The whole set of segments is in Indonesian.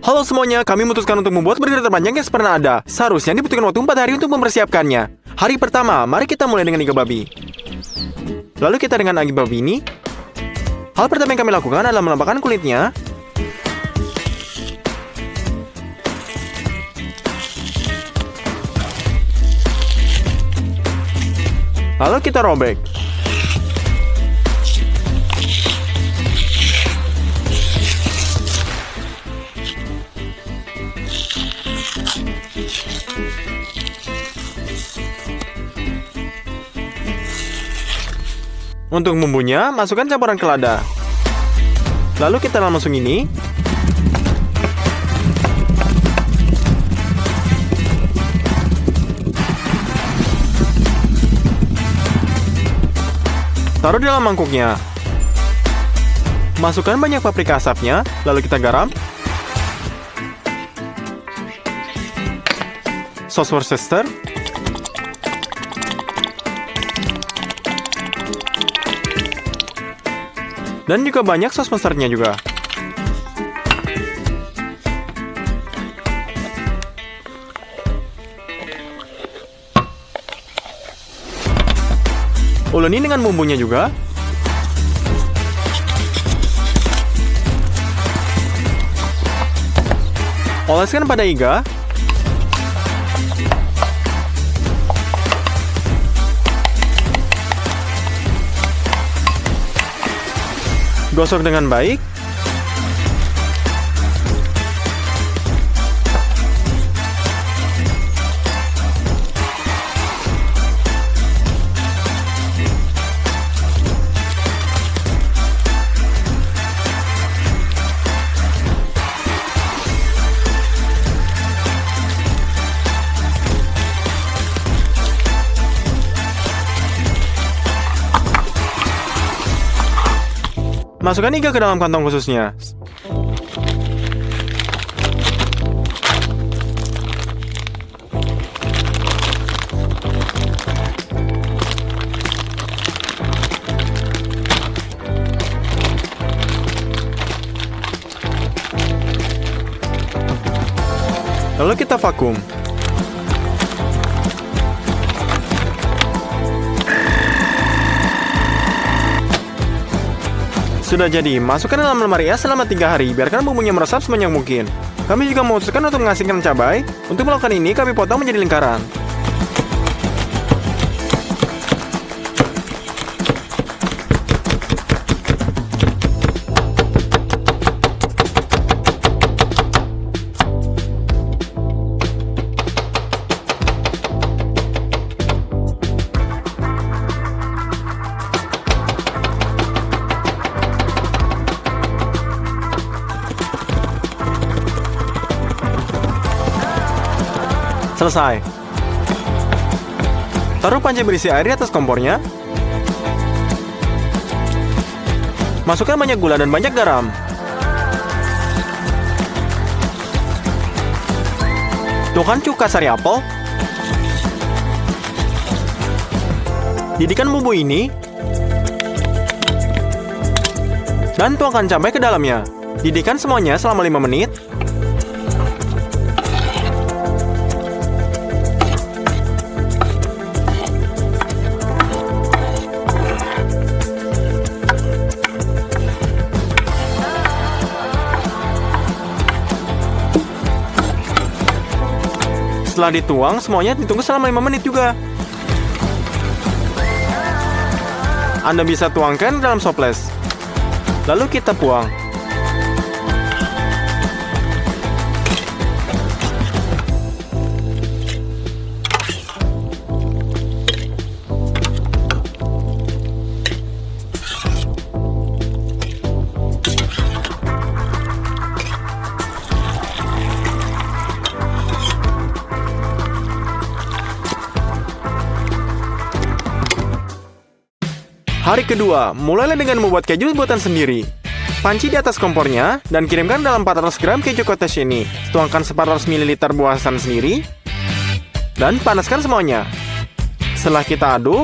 Halo semuanya, kami memutuskan untuk membuat burger terpanjang yang pernah ada. Seharusnya dibutuhkan waktu 4 hari untuk mempersiapkannya. Hari pertama, mari kita mulai dengan iga babi. Lalu kita dengan iga babi ini. Hal pertama yang kami lakukan adalah melembabkan kulitnya. Lalu kita robek. Untuk bumbunya, masukkan campuran ke lada. Lalu kita langsung ini. Taruh di dalam mangkuknya. Masukkan banyak paprika asapnya, lalu kita garam. Sos Worcester. Dan juga banyak sos besarnya juga. Uleni dengan bumbunya juga. Oleskan pada iga. Gosok dengan baik. Masukkan iga ke dalam kantong khususnya. Lalu kita vakum. Sudah jadi, masukkan dalam lemari es selama 3 hari, biarkan bumbunya meresap sebanyak mungkin. Kami juga memutuskan untuk mengasingkan cabai. Untuk melakukan ini, kami potong menjadi lingkaran. Selesai. Taruh panci berisi air di atas kompornya. Masukkan banyak gula dan banyak garam. Tuangkan cuka sari apel. Didihkan bumbu ini. Dan tuangkan cabai ke dalamnya. Didihkan semuanya selama 5 menit. Setelah dituang, semuanya ditunggu selama 5 menit juga. Anda bisa tuangkan dalam toples. Lalu kita buang. Hari kedua, mulailah dengan membuat keju buatan sendiri. Panci di atas kompornya dan kirimkan dalam 400 gram keju cottage ini. Tuangkan 400 ml buasan sendiri dan panaskan semuanya. Setelah kita aduk,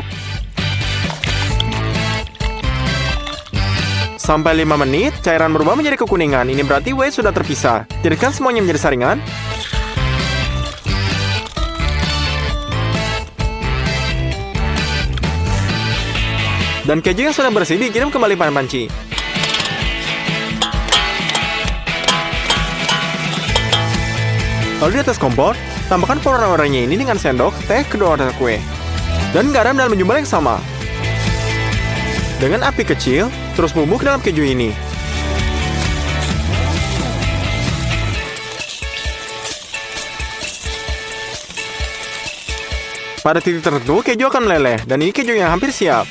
Sampai 5 menit, cairan berubah menjadi kekuningan. Ini berarti whey sudah terpisah. Jadikan semuanya menjadi saringan. Dan keju yang sudah bersih dikirim kembali pada panci. Lalu di atas kompor, tambahkan pewarna-warnanya ini dengan sendok teh kedua warna kue. Dan garam dalam jumlah yang sama. Dengan api kecil, terus bubuk dalam keju ini. Pada titik tertentu, keju akan meleleh, dan ini keju yang hampir siap.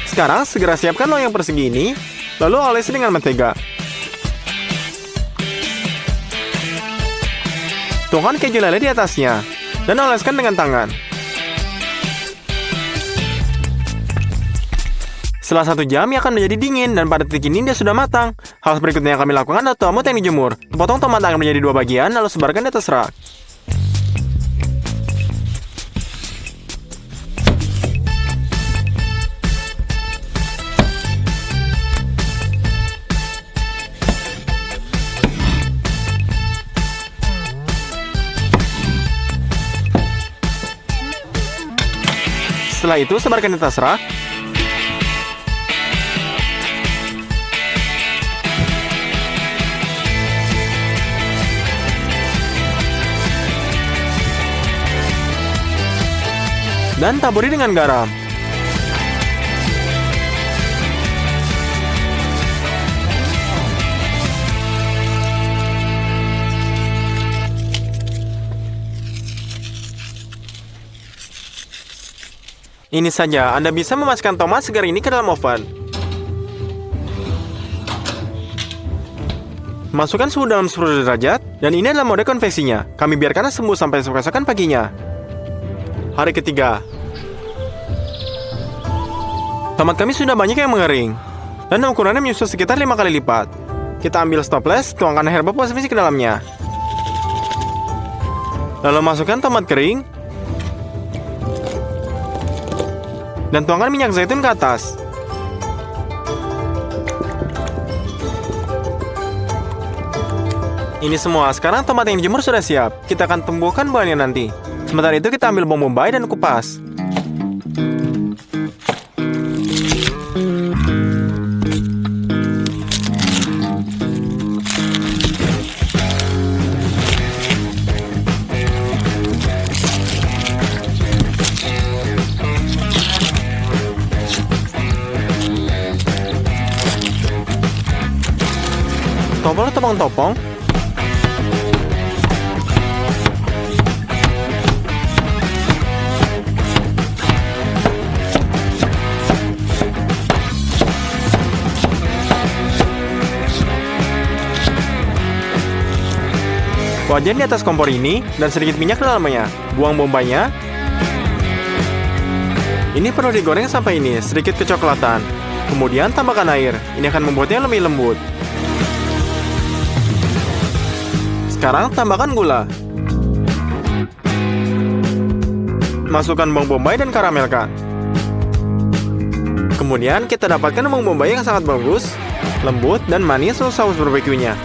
Sekarang, segera siapkan loyang persegi ini, lalu olesi dengan mentega. Tuangkan keju lele di atasnya, dan oleskan dengan tangan. Setelah 1 jam, ia akan menjadi dingin, dan pada titik ini dia sudah matang. Hal berikutnya yang kami lakukan adalah tomat yang dijemur. Potong tomat akan menjadi 2 bagian, lalu sebarkan di atas rak. Setelah itu, sebarkan di atas rak. Dan taburi dengan garam. Ini saja, Anda bisa memasukkan tomat segar ini ke dalam oven. Masukkan suhu dalam 10 derajat, dan ini adalah mode konveksinya. Kami biarkannya sembuh sampai keesokan paginya. Hari ketiga. Tomat kami sudah banyak yang mengering, dan ukurannya menyusut sekitar 5 kali lipat. Kita ambil stoples, tuangkan herba posisi ke dalamnya. Lalu masukkan tomat kering, dan tuangkan minyak zaitun ke atas. Ini semua, sekarang tomat yang dijemur sudah siap. Kita akan tumbuhkan buahnya nanti. Sementara itu kita ambil bawang bombay dan kupas. Topong-topong. Wajan di atas kompor ini dan sedikit minyak di dalamnya. Buang bombaynya. Ini perlu digoreng sampai ini sedikit kecoklatan. Kemudian tambahkan air. Ini akan membuatnya lebih lembut. Sekarang tambahkan gula. Masukkan bawang bombay dan karamelkan. Kemudian kita dapatkan bawang bombay yang sangat bagus, lembut dan manis untuk saus barbeque-nya.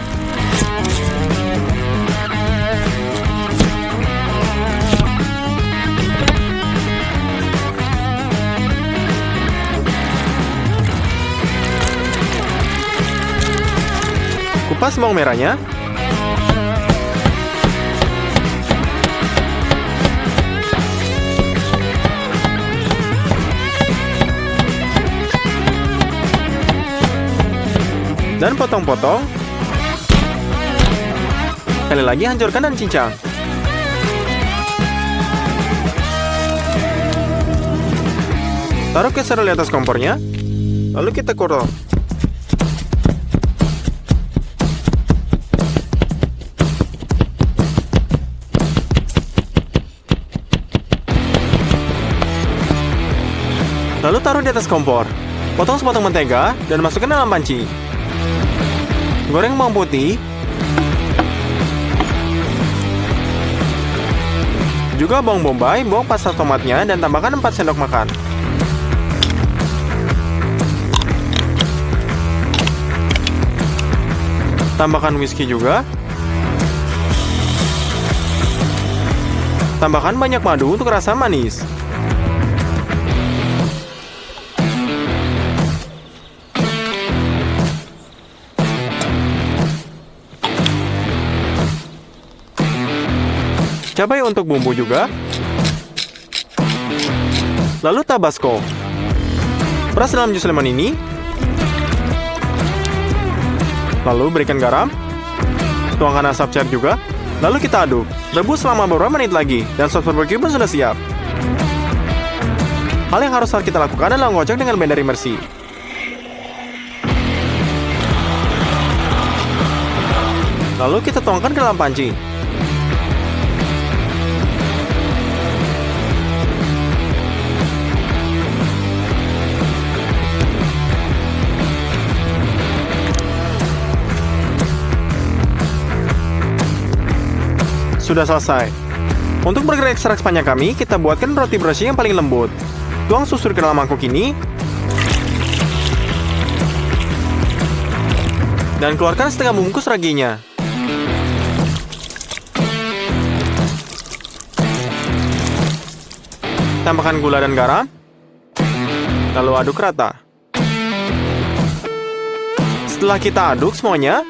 Kupas bawang merahnya. Dan potong-potong. Sekali lagi hancurkan dan cincang. Taruh keser di atas kompornya. Lalu kita kurung. Lalu taruh di atas kompor. Potong sepotong mentega dan masukkan dalam panci. Goreng bawang putih. Juga bawang bombay, buang pasta tomatnya dan tambahkan 4 sendok makan. Tambahkan whisky juga. Tambahkan banyak madu untuk rasa manis. Cabai untuk bumbu juga. Lalu tabasco. Peras dalam jus lemon ini. Lalu berikan garam. Tuangkan asap cair juga. Lalu kita aduk. Rebus selama beberapa menit lagi. Dan sos barbecue pun sudah siap. Hal yang harus kita lakukan adalah mengocok dengan blender imersi. Lalu kita tuangkan ke dalam panci. Sudah selesai. Untuk burger ekstra Spanyol kami, kita buatkan roti brioche yang paling lembut. Tuang susu ke dalam mangkuk ini. Dan keluarkan setengah bungkus raginya. Tambahkan gula dan garam. Lalu aduk rata. Setelah kita aduk semuanya,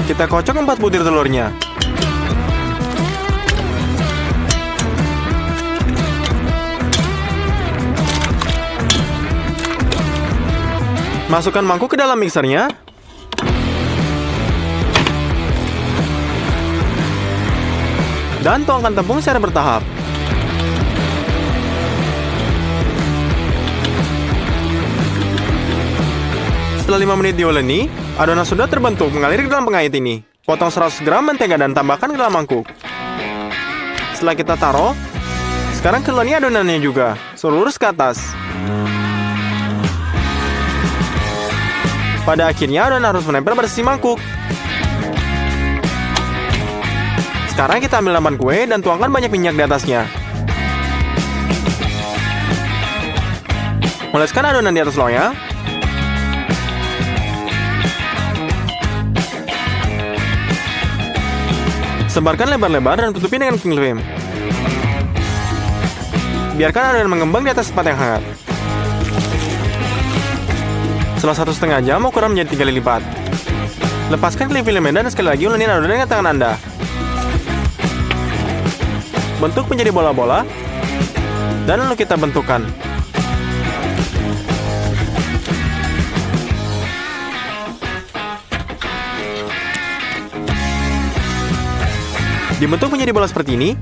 kita kocok 4 butir telurnya. Masukkan mangkuk ke dalam mixernya. Dan tuangkan tepung secara bertahap. Setelah 5 menit diuleni, adonan sudah terbentuk mengalir ke dalam pengait ini. Potong 100 gram mentega dan tambahkan ke dalam mangkuk. Setelah kita taruh, sekarang keleni adonannya juga, lurus ke atas. Pada akhirnya adonan harus menempel pada sisi mangkuk. Sekarang kita ambil laman kue dan tuangkan banyak minyak di atasnya. Oleskan adonan di atas loyang. Sebarkan lebar-lebar dan tutupi dengan cling film. Biarkan adonan mengembang di atas tempat yang hangat. Setelah 1,5 jam, ukuran menjadi 3 kali lipat. Lepaskan cling filmnya dan sekali lagi uleni adonan dengan tangan Anda. Bentuk menjadi bola-bola. Dan lalu kita bentukkan. Dibentuk menjadi bola seperti ini.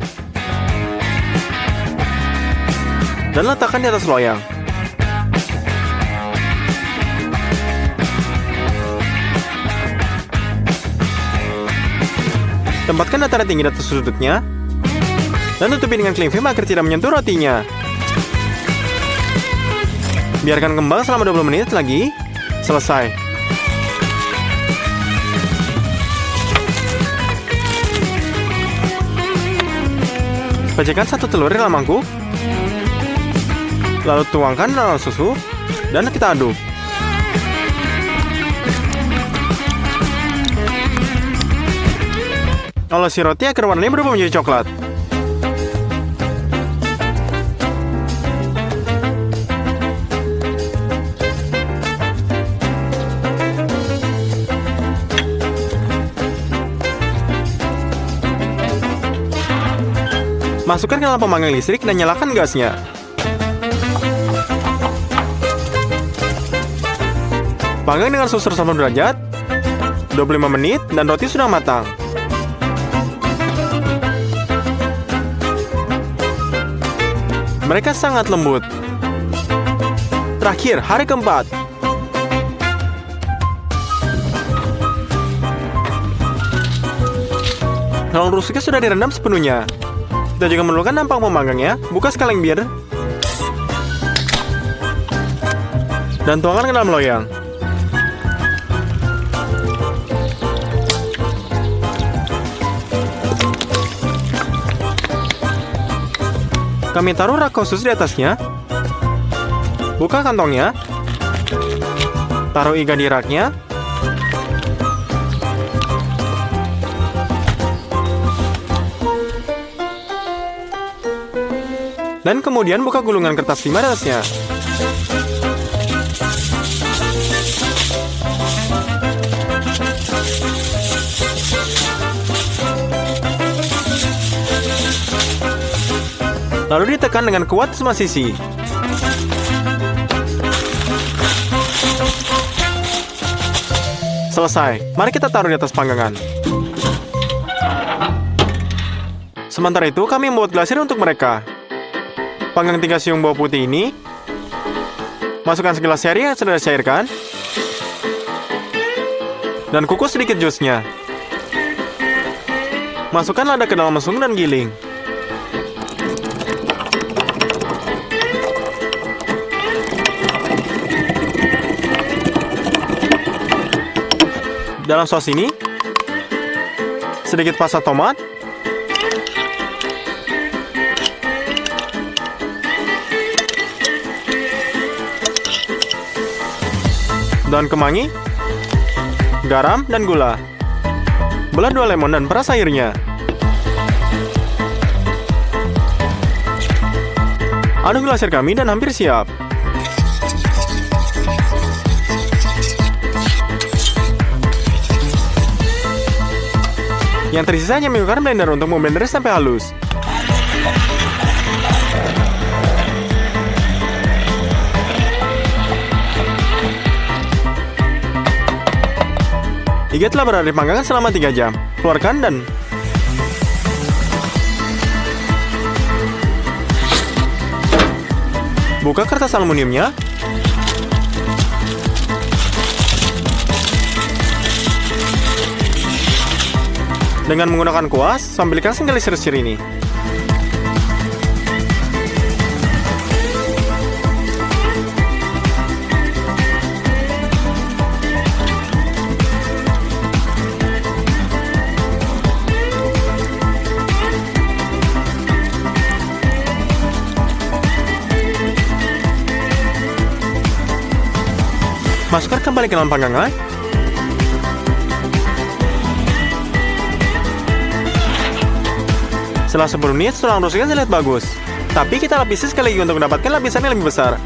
Dan letakkan di atas loyang. Tempatkan dataran tinggi di atas sudutnya. Dan tutupi dengan cling film agar tidak menyentuh rotinya. Biarkan kembang selama 20 menit lagi. Selesai. Pecahkan 1 telur di dalam mangkuk. Lalu tuangkan dalam susu. Dan kita aduk. Olesi roti agar warnanya berubah menjadi coklat. Masukkan ke dalam pemanggang listrik dan nyalakan gasnya. Panggang dengan suhu 180 derajat, 25 menit, dan roti sudah matang. Mereka sangat lembut. Terakhir, hari keempat. Tulang rusuknya sudah direndam sepenuhnya. Kita juga memerlukan nampang pemanggangnya. Buka sekaleng bir. Dan tuangkan ke dalam loyang. Kami taruh rak khusus di atasnya. Buka kantongnya. Taruh iga di raknya. Dan kemudian buka gulungan kertas di atasnya. Lalu ditekan dengan kuat semua sisi. Selesai. Mari kita taruh di atas panggangan. Sementara itu, kami membuat glasir untuk mereka. Panggang 3 siung bawang putih ini. Masukkan segelas sherry yang sudah dicairkan. Dan kukus sedikit jusnya. Masukkan lada ke dalam mesum dan giling. Dalam sos ini, sedikit pasta tomat, daun kemangi, garam, dan gula. Belah 2 lemon dan peras airnya. Aduk glasir kami dan hampir siap. Yang tersisa hanya menggunakan blender untuk memblender sampai halus. Iga telah berada di panggangan selama 3 jam. Keluarkan dan buka kertas aluminiumnya. Dengan menggunakan kuas, sambil kasih gelisir ini. Masukkan kembali ke dalam panggangan. Setelah 10 menit, tulang rusuknya terlihat bagus. Tapi kita lapisi sekali lagi untuk mendapatkan lapisan yang lebih besar.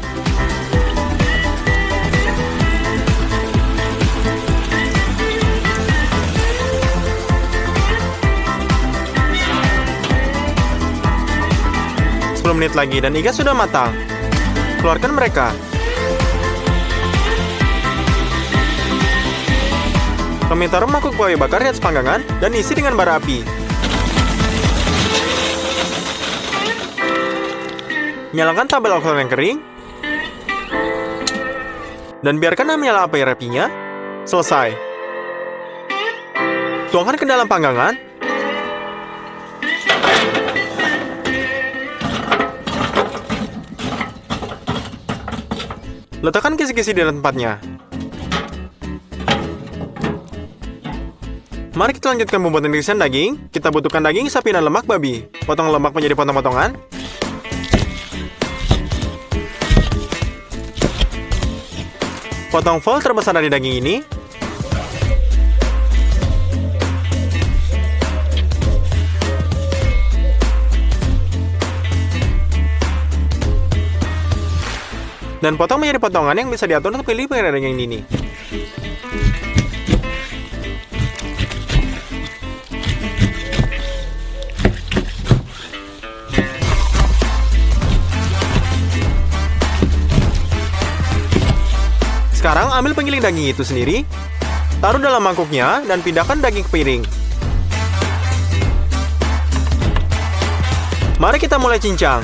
Menit lagi dan iga sudah matang. Keluarkan mereka. Kami taruh mangkuk kayu bakar di atas panggangan dan isi dengan bara api. Nyalakan tabel alkohol yang kering dan biarkan menyala api apinya. Selesai. Tuangkan ke dalam panggangan. Letakkan kisi-kisi di tempatnya. Mari kita lanjutkan pembuatan irisan daging. Kita butuhkan daging sapi dan lemak babi. Potong lemak menjadi potong-potongan. Potong full terbesar dari daging ini. Dan potong menjadi potongan yang bisa diatur untuk pilih pengen daging ini. Sekarang ambil penggiling daging itu sendiri, taruh dalam mangkuknya dan pindahkan daging ke piring. Mari kita mulai cincang.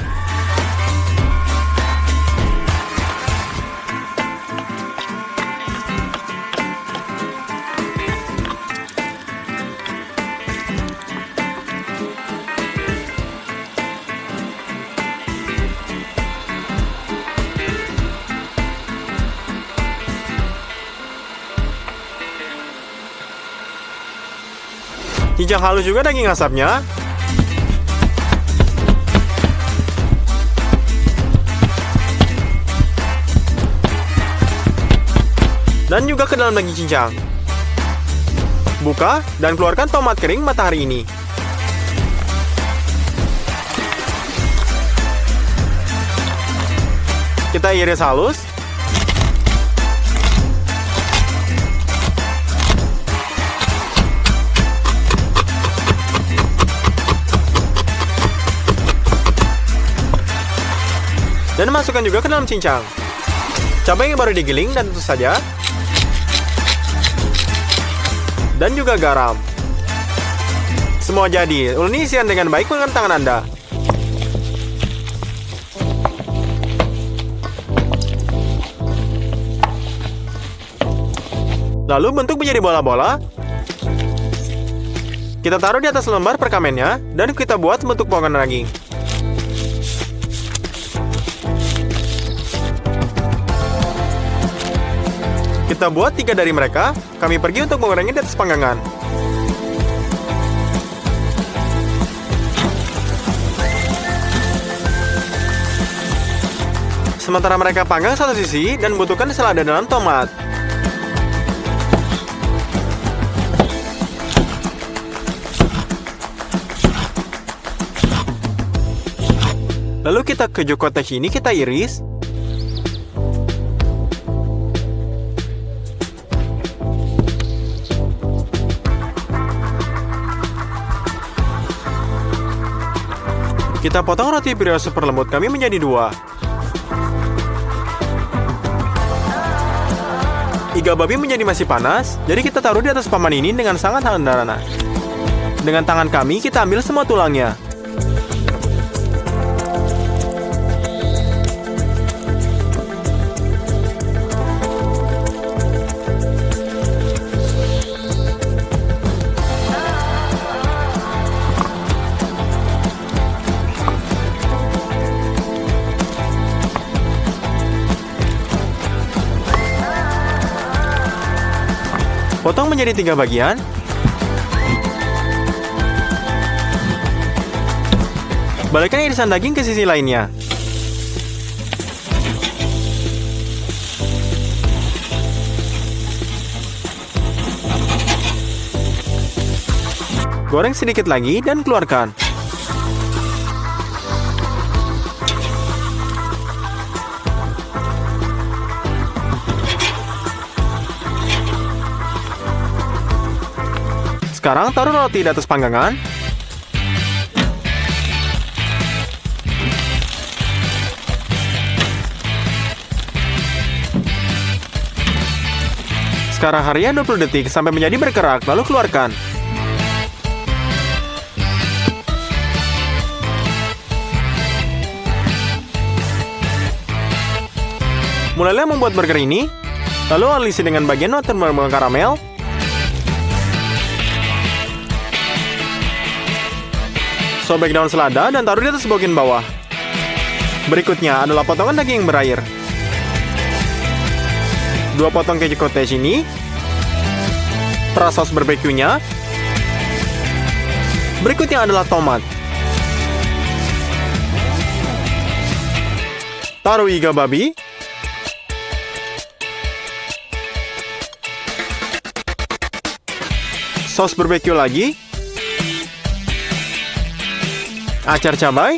Cincang halus juga daging asapnya. Dan Dan juga ke dalam daging cincang. Buka dan keluarkan tomat kering matahari ini. Kita iris halus. Dan masukkan juga ke dalam cincang. Cabai yang baru digiling dan tutus saja. Dan juga garam. Semua jadi. Uleni isian dengan baik menggunakan tangan Anda. Lalu bentuk menjadi bola-bola. Kita taruh di atas lembar perkamennya dan kita buat bentuk potongan daging. Kita buat 3 dari mereka. Kami pergi untuk mengurangi di atas panggangan. Sementara mereka panggang satu sisi dan butuhkan selada dalam tomat. Lalu kita keju cottage ini kita iris. Kita potong roti brioche super lembut kami menjadi 2. Iga babi menjadi masih panas, jadi kita taruh di atas papan ini dengan sangat sederhana. Dengan tangan kami, kita ambil semua tulangnya. Potong menjadi 3 bagian. Balikkan irisan daging ke sisi lainnya. Goreng sedikit lagi dan keluarkan. Sekarang taruh roti di atas panggangan. Sekarang harian 20 detik sampai menjadi berkerak, lalu keluarkan. Mulailah membuat burger ini, lalu alisi dengan bagian watermelon karamel. Sobek daun selada dan taruh di atas bagian bawah. Berikutnya adalah potongan daging yang berair. 2 potong keju cottage ini. Peras saus barbeque-nya. Berikutnya adalah tomat. Taruh iga babi. Saus barbeque lagi. Acar cabai.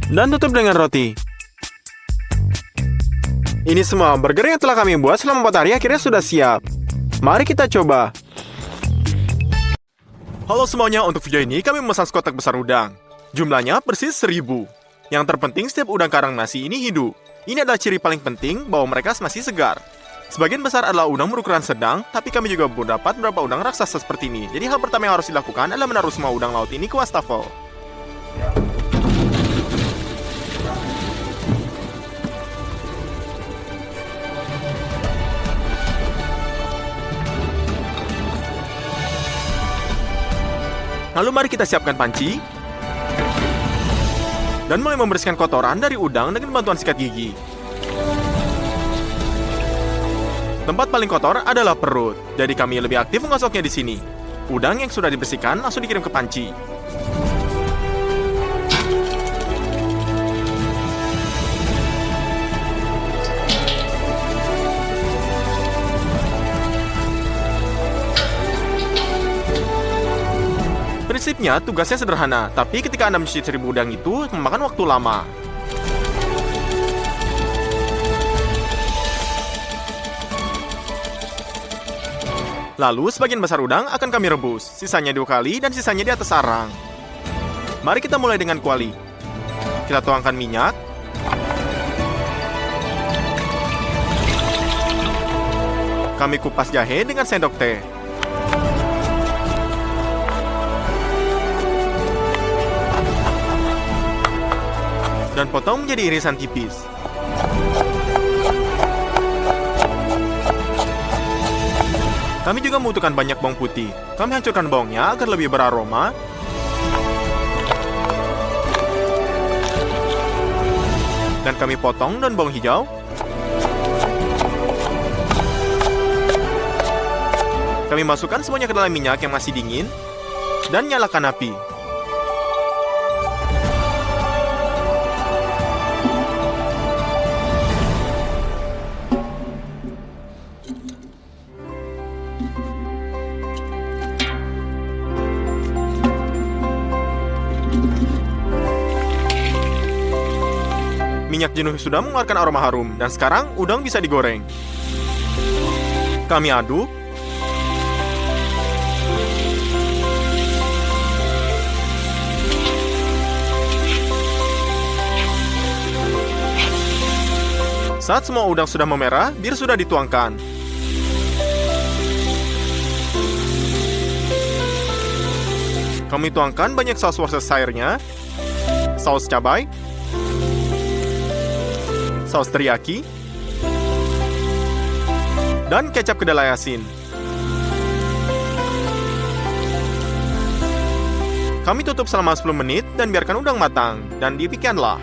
Dan tutup dengan roti. Ini semua burger yang telah kami buat selama 4 hari akhirnya sudah siap. Mari kita coba. Halo semuanya, untuk video ini kami memesan sekotak besar udang. Jumlahnya persis 1000. Yang terpenting setiap udang karang nasi ini hidup. Ini adalah ciri paling penting bahwa mereka masih segar. Sebagian besar adalah udang berukuran sedang, tapi kami juga mendapat beberapa udang raksasa seperti ini. Jadi hal pertama yang harus dilakukan adalah menaruh semua udang laut ini ke wastafel. Lalu mari kita siapkan panci. Dan mulai membersihkan kotoran dari udang dengan bantuan sikat gigi. Tempat paling kotor adalah perut, jadi kami lebih aktif menggosoknya di sini. Udang yang sudah dibersihkan langsung dikirim ke panci. Prinsipnya, tugasnya sederhana, tapi ketika Anda mencuci 1000 udang itu memakan waktu lama. Lalu, sebagian besar udang akan kami rebus, sisanya 2 kali dan sisanya di atas arang. Mari kita mulai dengan kuali. Kita tuangkan minyak. Kami kupas jahe dengan sendok teh. Dan potong menjadi irisan tipis. Kami juga membutuhkan banyak bawang putih. Kami hancurkan bawangnya agar lebih beraroma. Dan kami potong daun bawang hijau. Kami masukkan semuanya ke dalam minyak yang masih dingin. Dan nyalakan api. Minyak jenuh sudah mengeluarkan aroma harum, dan sekarang udang bisa digoreng. Kami aduk. Saat semua udang sudah memerah, bir sudah dituangkan. Kami tuangkan banyak saus Worcestershire-nya, saus cabai, saus teriyaki, dan kecap kedelai asin. Kami tutup selama 10 menit dan biarkan udang matang, dan demikianlah.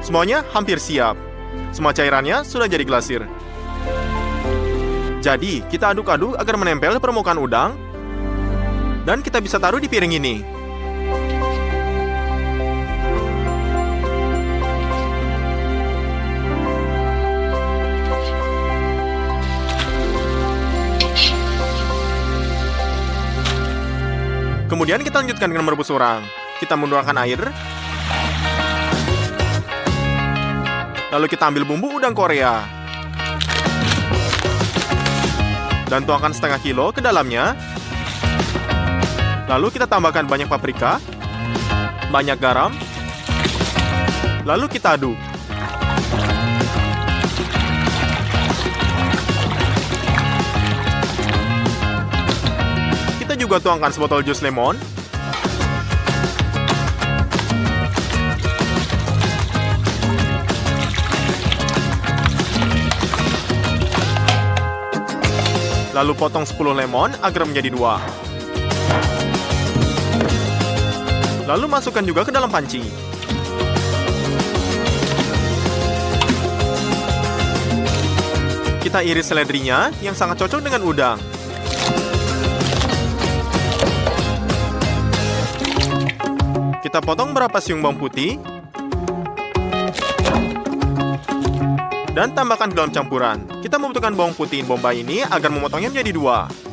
Semuanya hampir siap. Semua cairannya sudah jadi glasir. Jadi, kita aduk-aduk agar menempel di permukaan udang. Dan kita bisa taruh di piring ini. Kemudian kita lanjutkan dengan merebus urang. Kita menuangkan air. Lalu kita ambil bumbu udang Korea. Dan tuangkan setengah kilo ke dalamnya. Lalu kita tambahkan banyak paprika, banyak garam, lalu kita aduk. Kita juga tuangkan sebotol jus lemon. Lalu potong 10 lemon agar menjadi 2. Lalu masukkan juga ke dalam panci. Kita iris seledrinya yang sangat cocok dengan udang. Kita potong beberapa siung bawang putih. Dan tambahkan ke dalam campuran. Kita membutuhkan bawang putih bombay ini agar memotongnya menjadi 2.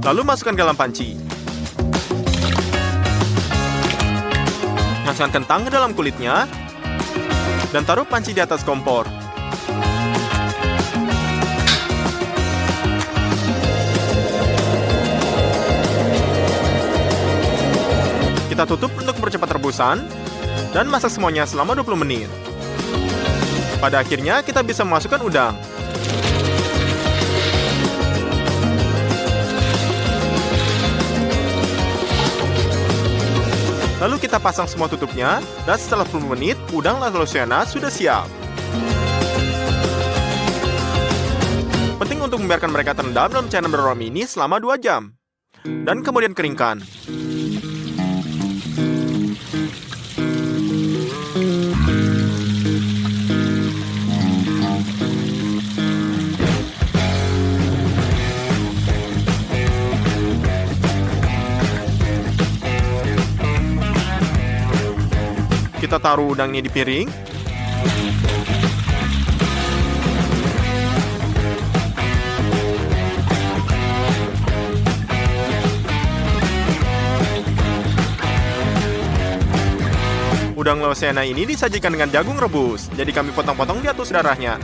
Lalu masukkan ke dalam panci. Masukkan kentang ke dalam kulitnya. Dan taruh panci di atas kompor. Kita tutup untuk mempercepat rebusan. Dan masak semuanya selama 20 menit. Pada akhirnya kita bisa memasukkan udang. Lalu kita pasang semua tutupnya, dan setelah 10 menit, udang La Louisiana sudah siap. Penting untuk membiarkan mereka terendam dalam cairan beraroma ini selama 2 jam. Dan kemudian keringkan. Kita taruh udang ini di piring. Udang Louisiana ini disajikan dengan jagung rebus, jadi kami potong-potong di atas darahnya.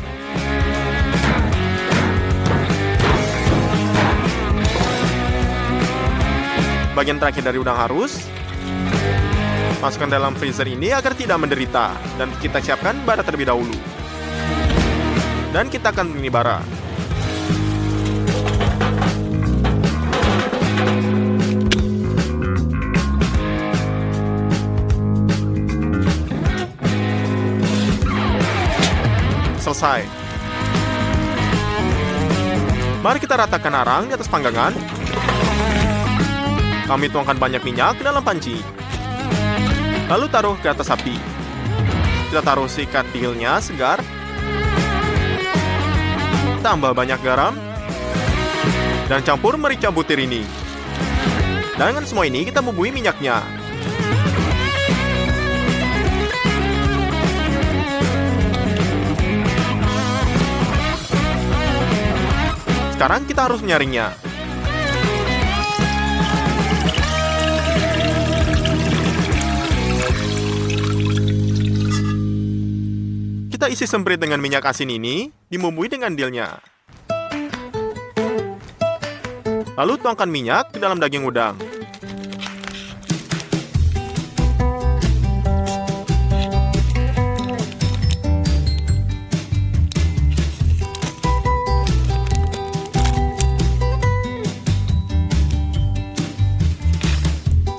Bagian terakhir dari udang harus masukkan dalam freezer ini agar tidak menderita, dan kita siapkan bara terlebih dahulu. Dan kita akan ini bara. Selesai. Mari kita ratakan arang di atas panggangan. Kami tuangkan banyak minyak ke dalam panci. Lalu taruh ke atas api. Kita taruh sikat tihilnya segar. Tambah banyak garam. Dan campur merica butir ini. Dan dengan semua ini kita bumbui minyaknya. Sekarang kita harus menyaringnya. Kita isi semprit dengan minyak asin ini, dibumbui dengan dilnya. Lalu tuangkan minyak ke dalam daging udang.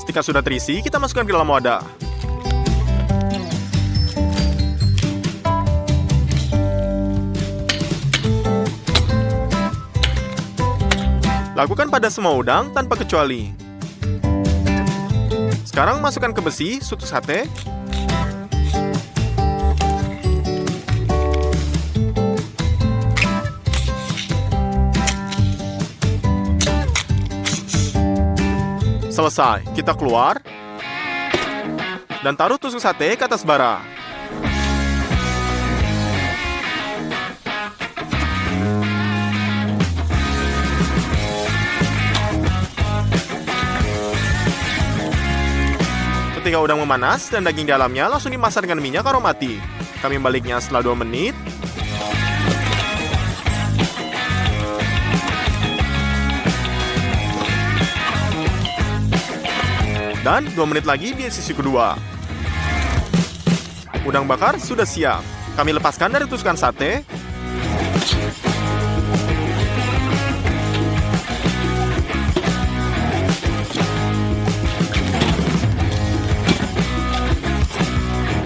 Ketika sudah terisi, kita masukkan ke dalam wadah. Lakukan pada semua udang tanpa kecuali. Sekarang masukkan ke besi sutu sate. Selesai, kita keluar. Dan taruh tusuk sate ke atas bara. Ketika udang memanas dan daging dalamnya langsung dimasak dengan minyak aromati. Kami membaliknya setelah 2 menit. Dan 2 menit lagi di sisi kedua. Udang bakar sudah siap. Kami lepaskan dari tusukan sate.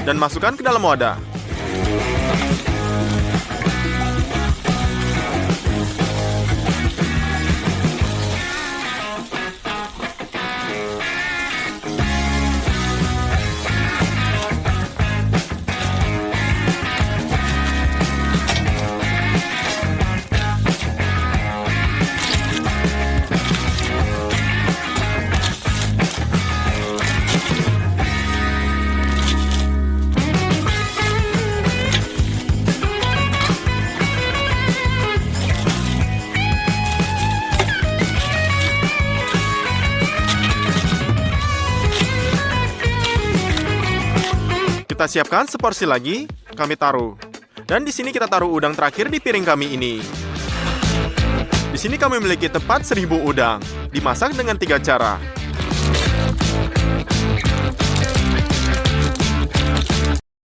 Dan masukkan ke dalam wadah. Kita siapkan seporsi lagi, kami taruh. Dan di sini kita taruh udang terakhir di piring kami ini. Di sini kami memiliki tepat 1000 udang, dimasak dengan 3 cara.